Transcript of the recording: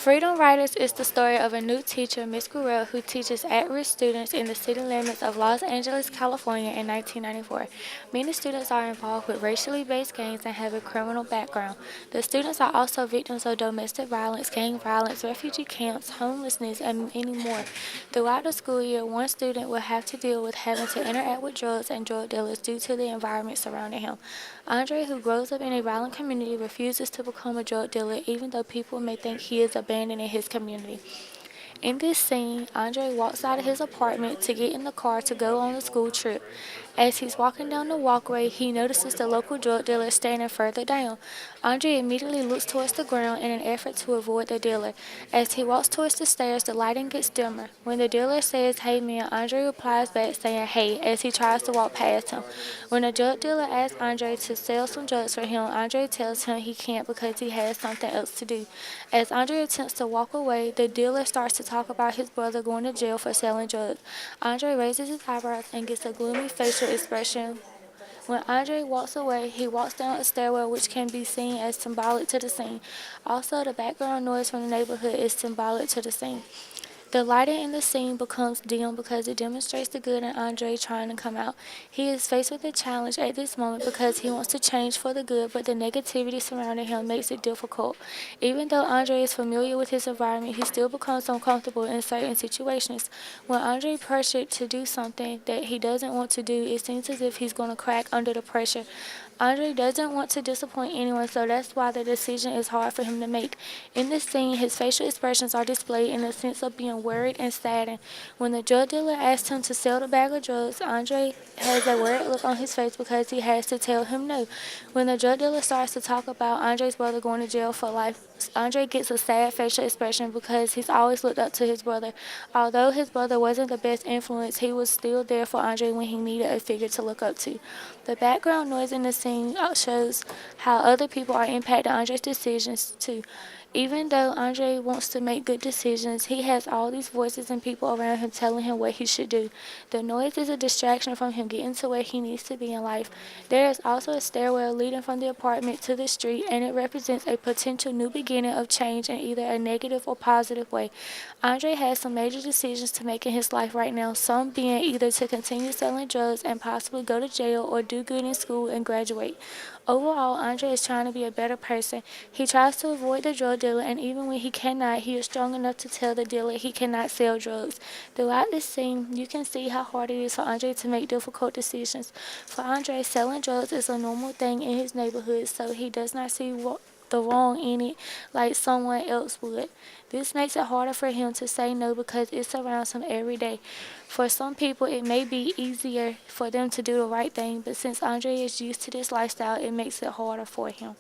Freedom Writers is the story of a new teacher, Miss Gurrell, who teaches at-risk students in the city limits of Los Angeles, California in 1994. Many students are involved with racially based gangs and have a criminal background. The students are also victims of domestic violence, gang violence, refugee camps, homelessness, and many more. Throughout the school year, one student will have to deal with having to interact with drugs and drug dealers due to the environment surrounding him. Andre, who grows up in a violent community, refuses to become a drug dealer even though people may think he is abandoning his community. In this scene, Andre walks out of his apartment to get in the car to go on a school trip. As he's walking down the walkway, he notices the local drug dealer standing further down. Andre immediately looks towards the ground in an effort to avoid the dealer. As he walks towards the stairs, the lighting gets dimmer. When the dealer says, "Hey man," Andre replies back saying, "Hey," as he tries to walk past him. When the drug dealer asks Andre to sell some drugs for him, Andre tells him he can't because he has something else to do. As Andre attempts to walk away, the dealer starts to talk about his brother going to jail for selling drugs. Andre raises his eyebrows and gets a gloomy facial expression. When Andre walks away, he walks down a stairwell which can be seen as symbolic to the scene. Also, the background noise from the neighborhood is symbolic to the scene. The lighting in the scene becomes dim because it demonstrates the good in Andre trying to come out. He is faced with a challenge at this moment because he wants to change for the good, but the negativity surrounding him makes it difficult. Even though Andre is familiar with his environment, he still becomes uncomfortable in certain situations. When Andre is pressured to do something that he doesn't want to do, it seems as if he's going to crack under the pressure. Andre doesn't want to disappoint anyone, so that's why the decision is hard for him to make. In this scene, his facial expressions are displayed in a sense of being worried and saddened. When the drug dealer asks him to sell the bag of drugs, Andre has a worried look on his face because he has to tell him no. When the drug dealer starts to talk about Andre's brother going to jail for life, Andre gets a sad facial expression because he's always looked up to his brother. Although his brother wasn't the best influence, he was still there for Andre when he needed a figure to look up to. The background noise in the scene shows how other people are impacting Andre's decisions too. Even though Andre wants to make good decisions, he has all these voices and people around him telling him what he should do. The noise is a distraction from him getting to where he needs to be in life. There is also a stairwell leading from the apartment to the street, and it represents a potential new beginning of change in either a negative or positive way. Andre has some major decisions to make in his life right now, some being either to continue selling drugs and possibly go to jail or do good in school and graduate. Overall, Andre is trying to be a better person. He tries to avoid the drug dealer, and even when he cannot, he is strong enough to tell the dealer he cannot sell drugs. Throughout this scene, you can see how hard it is for Andre to make difficult decisions. For Andre, selling drugs is a normal thing in his neighborhood, so he does not see the wrong in it like someone else would. This makes it harder for him to say no because it surrounds him every day. For some people, it may be easier for them to do the right thing, but since Andre is used to this lifestyle, it makes it harder for him.